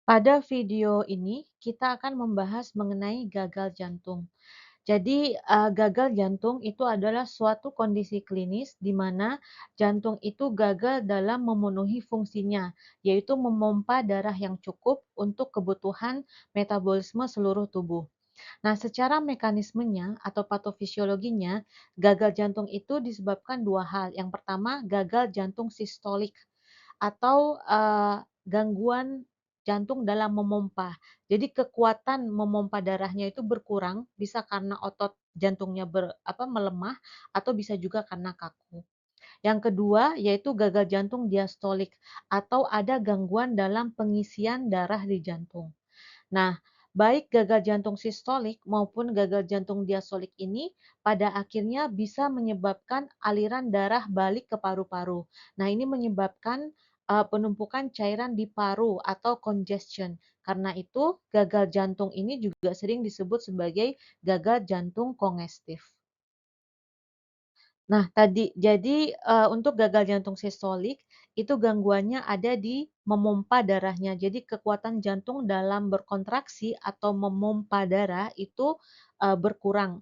Pada video ini, kita akan membahas mengenai gagal jantung. Jadi, gagal jantung itu adalah suatu kondisi klinis di mana jantung itu gagal dalam memenuhi fungsinya, yaitu memompa darah yang cukup untuk kebutuhan metabolisme seluruh tubuh. Nah, secara mekanismenya atau patofisiologinya, gagal jantung itu disebabkan dua hal. Yang pertama, gagal jantung sistolik atau, gangguan jantung dalam memompa. Jadi kekuatan memompa darahnya itu berkurang, bisa karena otot jantungnya melemah atau bisa juga karena kaku. Yang kedua yaitu gagal jantung diastolik atau ada gangguan dalam pengisian darah di jantung. Nah, baik gagal jantung sistolik maupun gagal jantung diastolik ini pada akhirnya bisa menyebabkan aliran darah balik ke paru-paru. Nah, ini menyebabkan penumpukan cairan di paru atau congestion. Karena itu, gagal jantung ini juga sering disebut sebagai gagal jantung kongestif. Nah, untuk gagal jantung sistolik, itu gangguannya ada di memompa darahnya. Jadi kekuatan jantung dalam berkontraksi atau memompa darah itu, berkurang.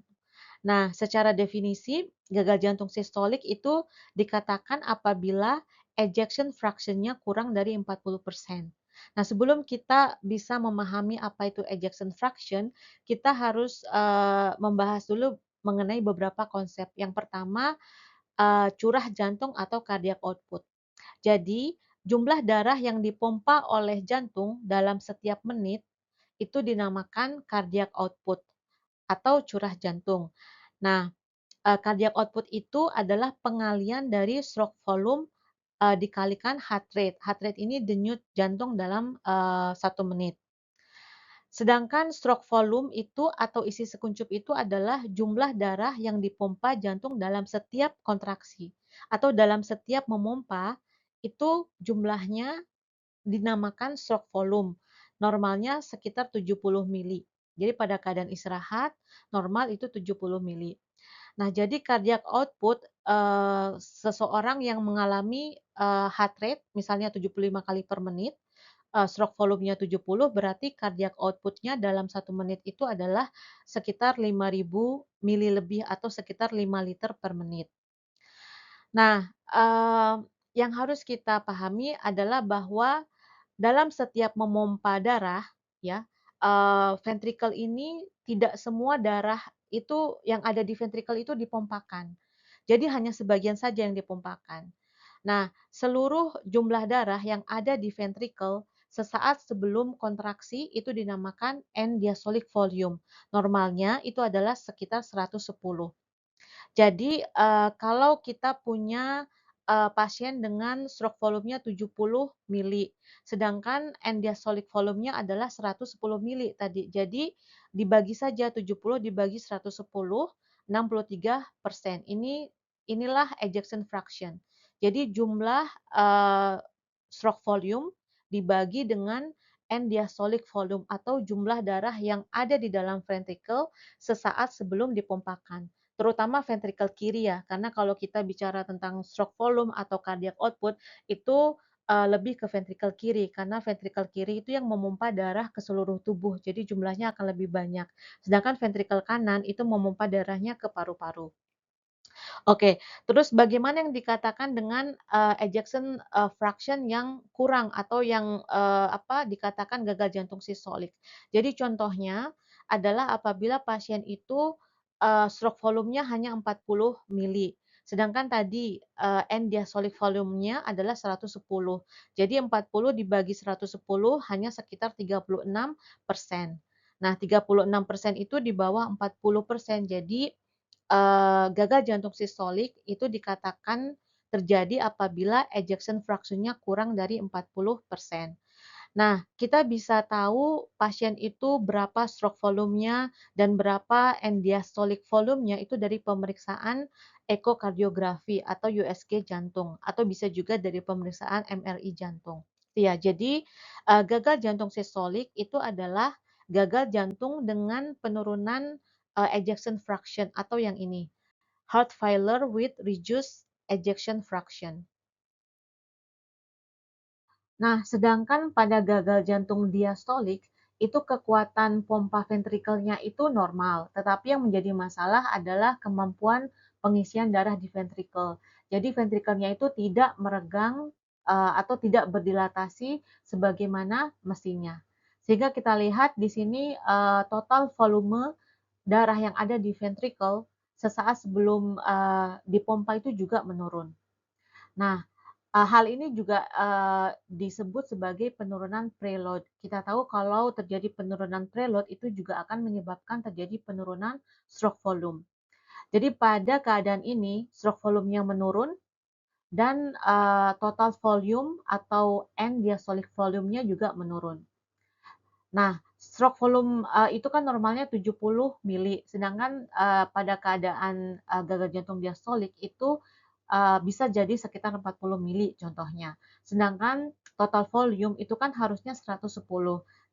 Nah, secara definisi, gagal jantung sistolik itu dikatakan apabila ejection fraction-nya kurang dari 40%. Nah, sebelum kita bisa memahami apa itu ejection fraction, kita harus, membahas dulu mengenai beberapa konsep. Yang pertama, curah jantung atau cardiac output. Jadi, jumlah darah yang dipompa oleh jantung dalam setiap menit itu dinamakan cardiac output atau curah jantung. Nah, cardiac output itu adalah pengalian dari stroke volume, dikalikan heart rate. Heart rate ini denyut jantung dalam, 1 menit. Sedangkan stroke volume itu atau isi sekuncup itu adalah jumlah darah yang dipompa jantung dalam setiap kontraksi atau dalam setiap memompa, itu jumlahnya dinamakan stroke volume. Normalnya sekitar 70 mili. Jadi pada keadaan istirahat, normal itu 70 mili. Nah, jadi cardiac output, seseorang yang mengalami, heart rate misalnya 75 kali per menit, stroke volumenya 70, berarti cardiac output-nya dalam 1 menit itu adalah sekitar 5.000 mili lebih atau sekitar 5 liter per menit. Nah, yang harus kita pahami adalah bahwa dalam setiap memompa darah ya, ventricle ini tidak semua darah itu yang ada di ventricle itu dipompakan. Jadi hanya sebagian saja yang dipompakan. Nah, seluruh jumlah darah yang ada di ventricle sesaat sebelum kontraksi itu dinamakan end diastolic volume. Normalnya itu adalah sekitar 110. Jadi, kalau kita punya, pasien dengan stroke volumenya 70 mili, sedangkan end diastolic volumenya adalah 110 mili tadi. Jadi, dibagi saja 70 dibagi 110, 63%. Inilah ejection fraction. Jadi jumlah, stroke volume dibagi dengan end diastolic volume atau jumlah darah yang ada di dalam ventricle sesaat sebelum dipompakan. Terutama ventricle kiri ya, karena kalau kita bicara tentang stroke volume atau cardiac output itu, lebih ke ventricle kiri, karena ventricle kiri itu yang memompa darah ke seluruh tubuh, jadi jumlahnya akan lebih banyak. Sedangkan ventricle kanan itu memompa darahnya ke paru-paru. Oke, terus bagaimana yang dikatakan dengan, ejection, fraction yang kurang atau yang, dikatakan gagal jantung sistolik. Jadi contohnya adalah apabila pasien itu, stroke volumenya hanya 40 mili, sedangkan tadi, end diastolic volumenya adalah 110. Jadi 40 dibagi 110 hanya sekitar 36%. Nah, 36% itu di bawah 40%. Jadi gagal jantung sistolik itu dikatakan terjadi apabila ejection fraction-nya kurang dari 40%. Nah, kita bisa tahu pasien itu berapa stroke volumenya dan berapa end diastolic volumenya itu dari pemeriksaan ekokardiografi atau USG jantung atau bisa juga dari pemeriksaan MRI jantung. Ya, jadi, gagal jantung sistolik itu adalah gagal jantung dengan penurunan, ejection fraction atau yang ini, heart failure with reduced ejection fraction. Nah, sedangkan pada gagal jantung diastolik, itu kekuatan pompa ventrikelnya itu normal, tetapi yang menjadi masalah adalah kemampuan pengisian darah di ventrikel. Jadi ventrikelnya itu tidak meregang atau tidak berdilatasi sebagaimana mestinya. Sehingga kita lihat di sini total volume darah yang ada di ventrikel sesaat sebelum dipompa itu juga menurun. Nah, hal ini juga, disebut sebagai penurunan preload. Kita tahu kalau terjadi penurunan preload itu juga akan menyebabkan terjadi penurunan stroke volume. Jadi pada keadaan ini, stroke volume-nya menurun dan, total volume atau end diastolic volume-nya juga menurun. Nah, stroke volume, itu kan normalnya 70 mili, sedangkan, pada keadaan, gagal jantung diastolik itu, bisa jadi sekitar 40 mili contohnya. Sedangkan total volume itu kan harusnya 110,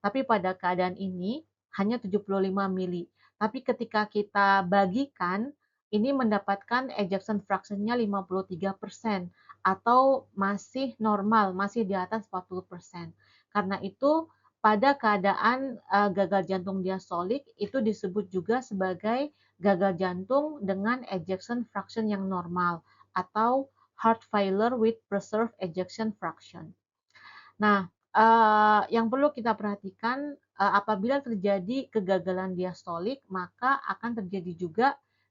tapi pada keadaan ini hanya 75 mili. Tapi ketika kita bagikan, ini mendapatkan ejection fraction-nya 53% atau masih normal, masih di atas 40%. Karena itu pada keadaan gagal jantung diastolik itu disebut juga sebagai gagal jantung dengan ejection fraction yang normal atau heart failure with preserved ejection fraction. Nah, yang perlu kita perhatikan apabila terjadi kegagalan diastolik, maka akan terjadi juga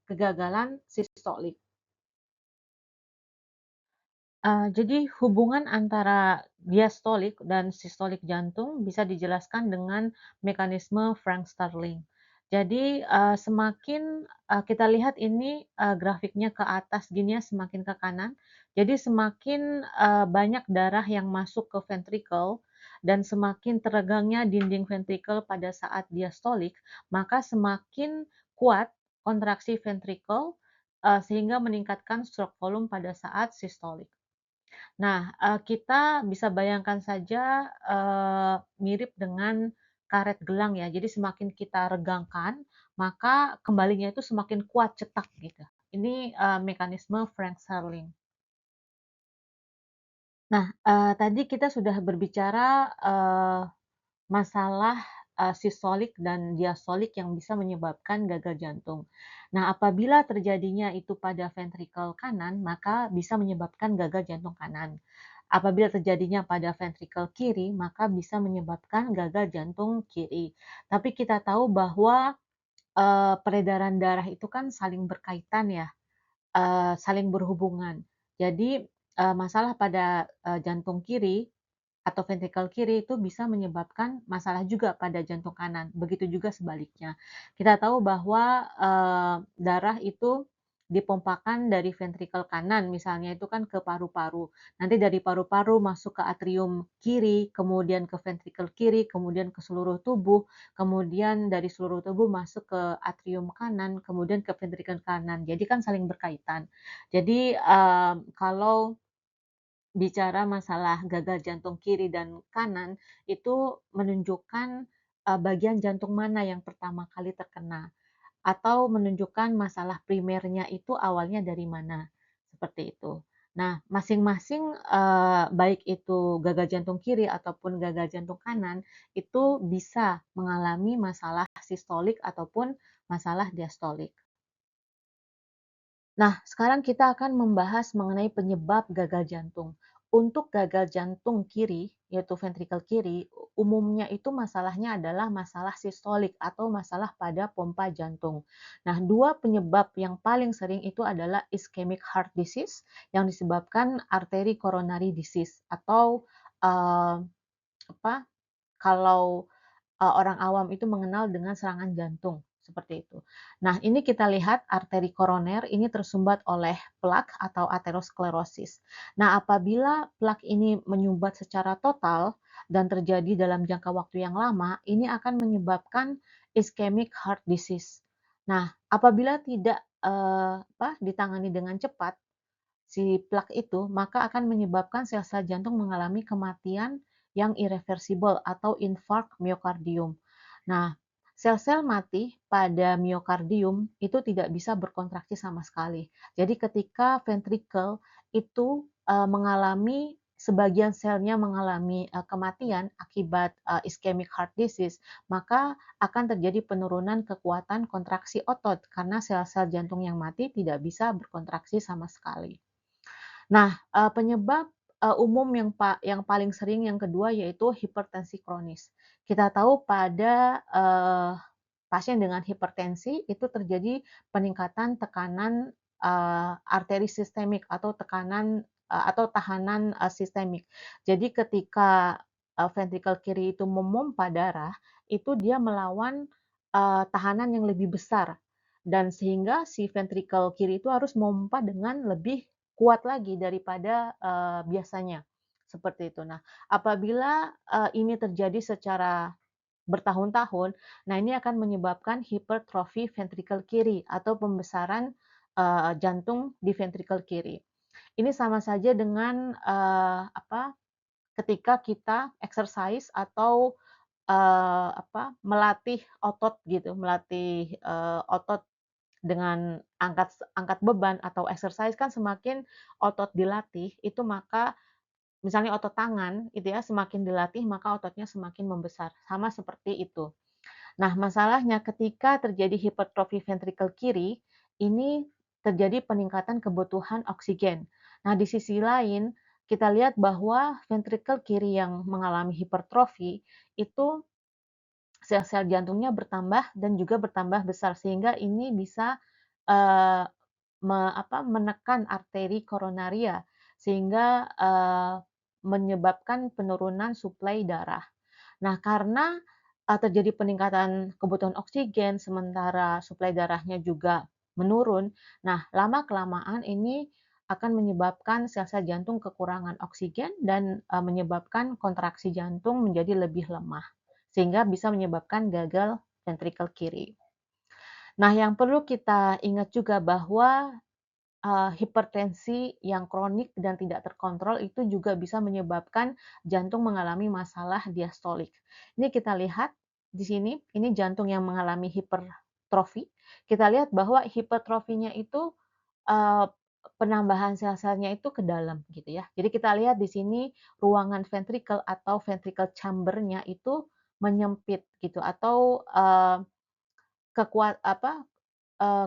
kegagalan sistolik. Jadi hubungan antara diastolik dan sistolik jantung bisa dijelaskan dengan mekanisme Frank Starling. Jadi, semakin, kita lihat ini, grafiknya ke atas gini ya, semakin ke kanan. Jadi semakin, banyak darah yang masuk ke ventrikel dan semakin teregangnya dinding ventrikel pada saat diastolik, maka semakin kuat kontraksi ventrikel, sehingga meningkatkan stroke volume pada saat sistolik. Nah, kita bisa bayangkan saja, mirip dengan karet gelang ya. Jadi semakin kita regangkan, maka kembalinya itu semakin kuat, cetak gitu. Ini, mekanisme Frank Starling. Nah, tadi kita sudah berbicara, masalah, sistolik dan diastolik yang bisa menyebabkan gagal jantung. Nah, apabila terjadinya itu pada ventrikel kanan, maka bisa menyebabkan gagal jantung kanan. Apabila terjadinya pada ventrikel kiri, maka bisa menyebabkan gagal jantung kiri. Tapi kita tahu bahwa, peredaran darah itu kan saling berkaitan ya, saling berhubungan. Jadi, masalah pada, jantung kiri atau ventrikel kiri itu bisa menyebabkan masalah juga pada jantung kanan, begitu juga sebaliknya. Kita tahu bahwa, darah itu dipompakan dari ventrikel kanan misalnya itu kan ke paru-paru. Nanti dari paru-paru masuk ke atrium kiri, kemudian ke ventrikel kiri, kemudian ke seluruh tubuh, kemudian dari seluruh tubuh masuk ke atrium kanan, kemudian ke ventrikel kanan. Jadi kan saling berkaitan. Jadi, kalau bicara masalah gagal jantung kiri dan kanan, itu menunjukkan, bagian jantung mana yang pertama kali terkena, atau menunjukkan masalah primernya itu awalnya dari mana, seperti itu. Nah, masing-masing, baik itu gagal jantung kiri ataupun gagal jantung kanan, itu bisa mengalami masalah sistolik ataupun masalah diastolik. Nah, sekarang kita akan membahas mengenai penyebab gagal jantung. Untuk gagal jantung kiri, yaitu ventrikel kiri, umumnya itu masalahnya adalah masalah sistolik atau masalah pada pompa jantung. Nah, dua penyebab yang paling sering itu adalah ischemic heart disease yang disebabkan arteri coronary disease atau eh, apa? Kalau orang awam itu mengenal dengan serangan jantung, seperti itu. Nah, ini kita lihat arteri koroner ini tersumbat oleh plak atau aterosklerosis. Nah, apabila plak ini menyumbat secara total dan terjadi dalam jangka waktu yang lama, ini akan menyebabkan ischemic heart disease. Nah, apabila tidak ditangani dengan cepat, si plak itu, maka akan menyebabkan sel-sel jantung mengalami kematian yang irreversibel atau infark miokardium. Nah, sel-sel mati pada miokardium itu tidak bisa berkontraksi sama sekali. Jadi ketika ventrikel itu mengalami sebagian selnya mengalami kematian akibat ischemic heart disease, maka akan terjadi penurunan kekuatan kontraksi otot karena sel-sel jantung yang mati tidak bisa berkontraksi sama sekali. Nah, penyebab umum yang paling sering yang kedua yaitu hipertensi kronis. Kita tahu pada pasien dengan hipertensi itu terjadi peningkatan tekanan arteri sistemik atau tekanan atau tahanan sistemik. Jadi ketika ventrikel kiri itu memompa darah, itu dia melawan tahanan yang lebih besar dan sehingga si ventrikel kiri itu harus memompa dengan lebih kuat lagi daripada biasanya. Seperti itu. Nah, apabila ini terjadi secara bertahun-tahun, nah ini akan menyebabkan hipertrofi ventrikel kiri atau pembesaran jantung di ventrikel kiri. Ini sama saja dengan ketika kita exercise atau melatih otot gitu, melatih otot dengan angkat angkat beban atau exercise kan semakin otot dilatih itu maka misalnya otot tangan itu ya semakin dilatih maka ototnya semakin membesar, sama seperti itu. Nah, masalahnya ketika terjadi hipertrofi ventrikel kiri, ini terjadi peningkatan kebutuhan oksigen. Nah, di sisi lain, kita lihat bahwa ventrikel kiri yang mengalami hipertrofi itu sel-sel jantungnya bertambah dan juga bertambah besar sehingga ini bisa eee, menekan arteri koronaria sehingga menyebabkan penurunan suplai darah. Nah, karena terjadi peningkatan kebutuhan oksigen, sementara suplai darahnya juga menurun. Nah, lama-kelamaan ini akan menyebabkan sel-sel jantung kekurangan oksigen dan menyebabkan kontraksi jantung menjadi lebih lemah, sehingga bisa menyebabkan gagal ventrikel kiri. Nah, yang perlu kita ingat juga bahwa hipertensi yang kronik dan tidak terkontrol itu juga bisa menyebabkan jantung mengalami masalah diastolik. Ini kita lihat di sini, ini jantung yang mengalami hipertrofi. Kita lihat bahwa hipertrofinya itu eee, penambahan sel-selnya itu ke dalam gitu ya. Jadi kita lihat di sini ruangan ventricle atau ventricle chamber-nya itu menyempit gitu atau kekuat apa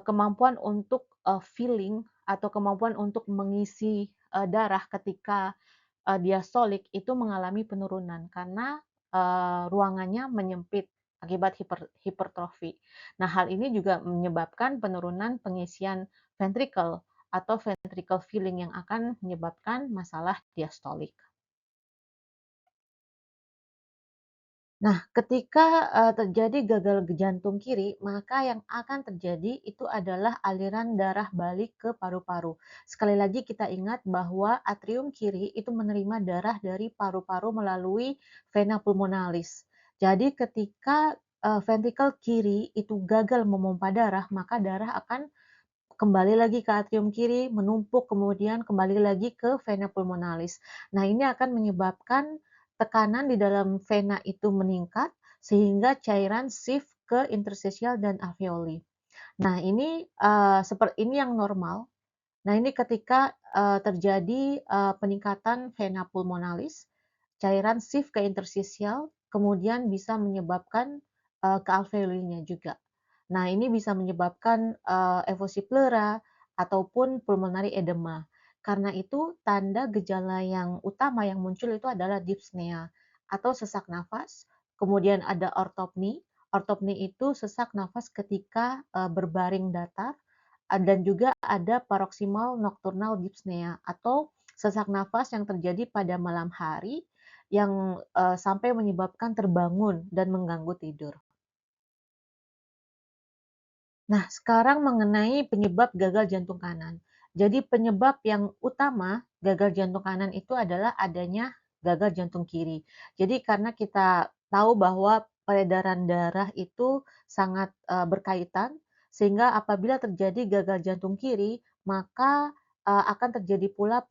kemampuan untuk filling atau kemampuan untuk mengisi darah ketika diastolik itu mengalami penurunan karena ruangannya menyempit akibat hipertrofi. Nah, hal ini juga menyebabkan penurunan pengisian ventricle atau ventricle filling yang akan menyebabkan masalah diastolik. Nah, ketika terjadi gagal jantung kiri, maka yang akan terjadi itu adalah aliran darah balik ke paru-paru. Sekali lagi kita ingat bahwa atrium kiri itu menerima darah dari paru-paru melalui vena pulmonalis. Jadi ketika ventrikel kiri itu gagal memompa darah, maka darah akan kembali lagi ke atrium kiri, menumpuk, kemudian kembali lagi ke vena pulmonalis. Nah, ini akan menyebabkan tekanan di dalam vena itu meningkat, sehingga cairan shift ke interstisial dan alveoli. Nah, ini seperti ini yang normal. Nah, ini ketika terjadi peningkatan vena pulmonalis, cairan shift ke interstisial, kemudian bisa menyebabkan ke alveolinya juga. Nah, ini bisa menyebabkan efusi pleura ataupun pulmonary edema. Karena itu, tanda gejala yang utama yang muncul itu adalah dyspnea atau sesak nafas, kemudian ada ortopni. Ortopni itu sesak nafas ketika berbaring datar, dan juga ada paroksimal nocturnal dyspnea atau sesak nafas yang terjadi pada malam hari yang sampai menyebabkan terbangun dan mengganggu tidur. Nah, sekarang mengenai penyebab gagal jantung kanan. Jadi penyebab yang utama gagal jantung kanan itu adalah adanya gagal jantung kiri. Jadi karena kita tahu bahwa peredaran darah itu sangat berkaitan, sehingga apabila terjadi gagal jantung kiri, maka akan terjadi pula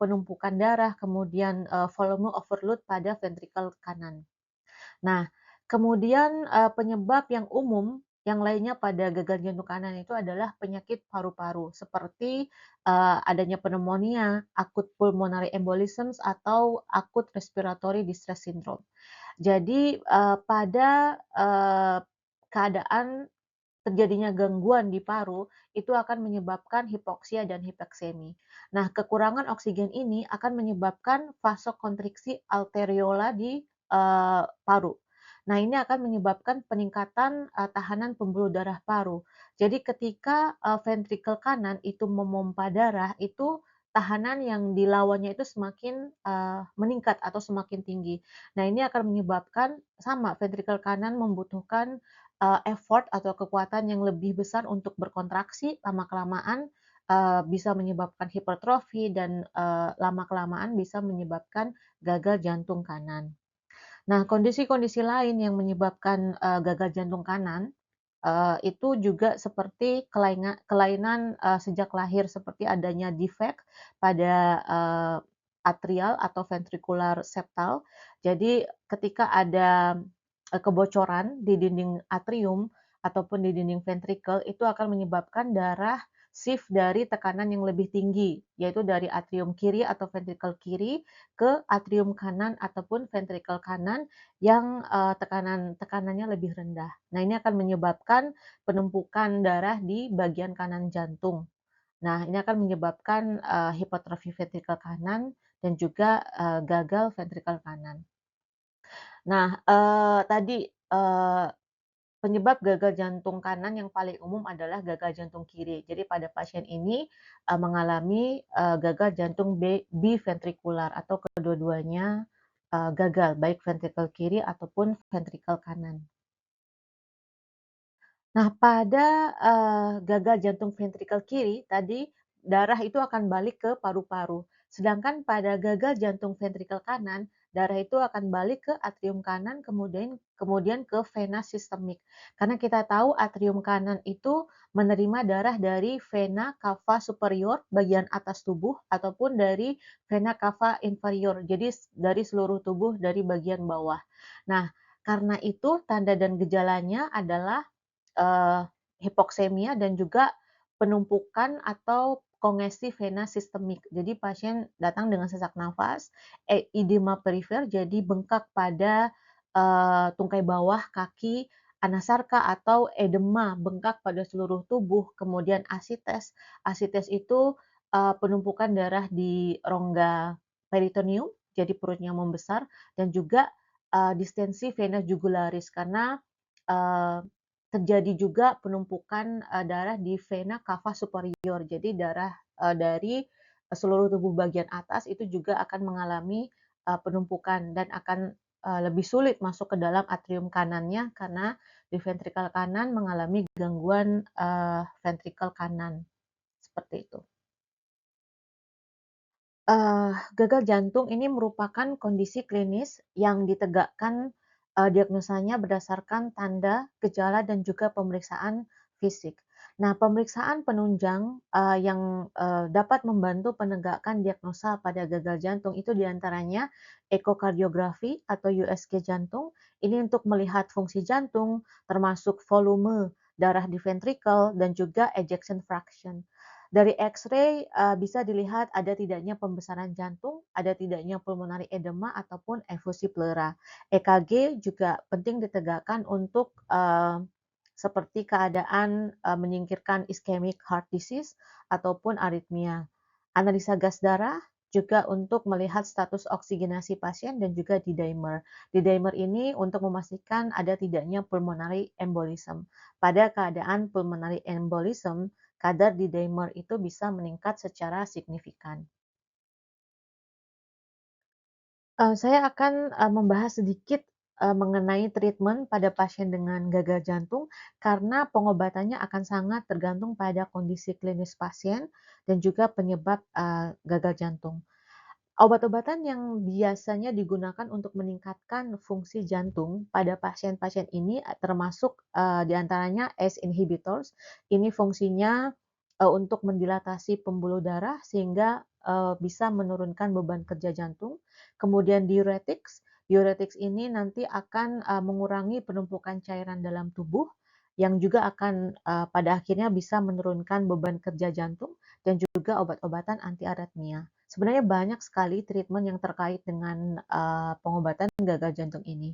penumpukan darah, kemudian volume overload pada ventrikel kanan. Nah, kemudian penyebab yang umum yang lainnya pada gagal jantung kanan itu adalah penyakit paru-paru seperti, adanya pneumonia, akut pulmonary embolisms, atau akut respiratory distress syndrome. Jadi, pada, keadaan terjadinya gangguan di paru, itu akan menyebabkan hipoksia dan hipeksemi. Nah, kekurangan oksigen ini akan menyebabkan vasokonstriksi arteriola di, paru. Nah, ini akan menyebabkan peningkatan, tahanan pembuluh darah paru. Jadi ketika, ventrikel kanan itu memompa darah, itu tahanan yang dilawannya itu semakin, meningkat atau semakin tinggi. Nah, ini akan menyebabkan sama ventrikel kanan membutuhkan effort atau kekuatan yang lebih besar untuk berkontraksi, lama-kelamaan, bisa menyebabkan hipertrofi dan, lama-kelamaan bisa menyebabkan gagal jantung kanan. Nah, kondisi-kondisi lain yang menyebabkan, gagal jantung kanan, itu juga seperti kelainan, sejak lahir seperti adanya defect pada, atrial atau ventricular septal. Jadi ketika ada, kebocoran di dinding atrium ataupun di dinding ventrikel, itu akan menyebabkan darah shift dari tekanan yang lebih tinggi, yaitu dari atrium kiri atau ventrikel kiri ke atrium kanan ataupun ventrikel kanan yang, tekanannya lebih rendah. Nah, ini akan menyebabkan penumpukan darah di bagian kanan jantung. Nah, ini akan menyebabkan, hipertrofi ventrikel kanan dan juga, gagal ventrikel kanan. Nah, tadi, penyebab gagal jantung kanan yang paling umum adalah gagal jantung kiri. Jadi pada pasien ini, mengalami, gagal jantung biventrikular atau kedua-duanya, gagal, baik ventrikel kiri ataupun ventrikel kanan. Nah, pada, gagal jantung ventrikel kiri tadi, darah itu akan balik ke paru-paru. Sedangkan pada gagal jantung ventrikel kanan, darah itu akan balik ke atrium kanan, kemudian kemudian ke vena sistemik. Karena kita tahu atrium kanan itu menerima darah dari vena cava superior, bagian atas tubuh, ataupun dari vena cava inferior, jadi dari seluruh tubuh dari bagian bawah. Nah, karena itu tanda dan gejalanya adalah eee, hipoksemia dan juga penumpukan atau kongesti vena sistemik. Jadi pasien datang dengan sesak nafas, edema perifer, jadi bengkak pada, tungkai bawah kaki, anasarka atau edema bengkak pada seluruh tubuh, kemudian asites. Asites itu, penumpukan darah di rongga peritoneum, jadi perutnya membesar, dan juga, distensi vena jugularis karena, eee terjadi juga penumpukan, darah di vena cava superior. Jadi darah, dari seluruh tubuh bagian atas itu juga akan mengalami, penumpukan dan akan, lebih sulit masuk ke dalam atrium kanannya karena di ventrikel kanan mengalami gangguan, ventrikel kanan, seperti itu. Gagal jantung ini merupakan kondisi klinis yang ditegakkan, diagnosanya berdasarkan tanda, gejala, dan juga pemeriksaan fisik. Nah, pemeriksaan penunjang, yang, dapat membantu penegakan diagnosa pada gagal jantung itu diantaranya ekokardiografi atau USG jantung. Ini untuk melihat fungsi jantung, termasuk volume darah di ventrikel dan juga ejection fraction. Dari X-ray, bisa dilihat ada tidaknya pembesaran jantung, ada tidaknya pulmonary edema ataupun efusi pleura. EKG juga penting ditegakkan untuk, seperti keadaan, menyingkirkan ischemic heart disease ataupun aritmia. Analisa gas darah juga untuk melihat status oksigenasi pasien dan juga D-dimer. D-dimer ini untuk memastikan ada tidaknya pulmonary embolism. Pada keadaan pulmonary embolism, kadar D-dimer itu bisa meningkat secara signifikan. Saya akan, membahas sedikit, mengenai treatment pada pasien dengan gagal jantung, karena pengobatannya akan sangat tergantung pada kondisi klinis pasien dan juga penyebab, gagal jantung. Obat-obatan yang biasanya digunakan untuk meningkatkan fungsi jantung pada pasien-pasien ini, termasuk, di antaranya ACE inhibitors. Ini fungsinya, untuk mendilatasi pembuluh darah sehingga, bisa menurunkan beban kerja jantung. Kemudian diuretics, diuretics ini nanti akan, mengurangi penumpukan cairan dalam tubuh yang juga akan pada akhirnya bisa menurunkan beban kerja jantung dan juga obat-obatan anti aritmia. Sebenarnya banyak sekali treatment yang terkait dengan pengobatan gagal jantung ini.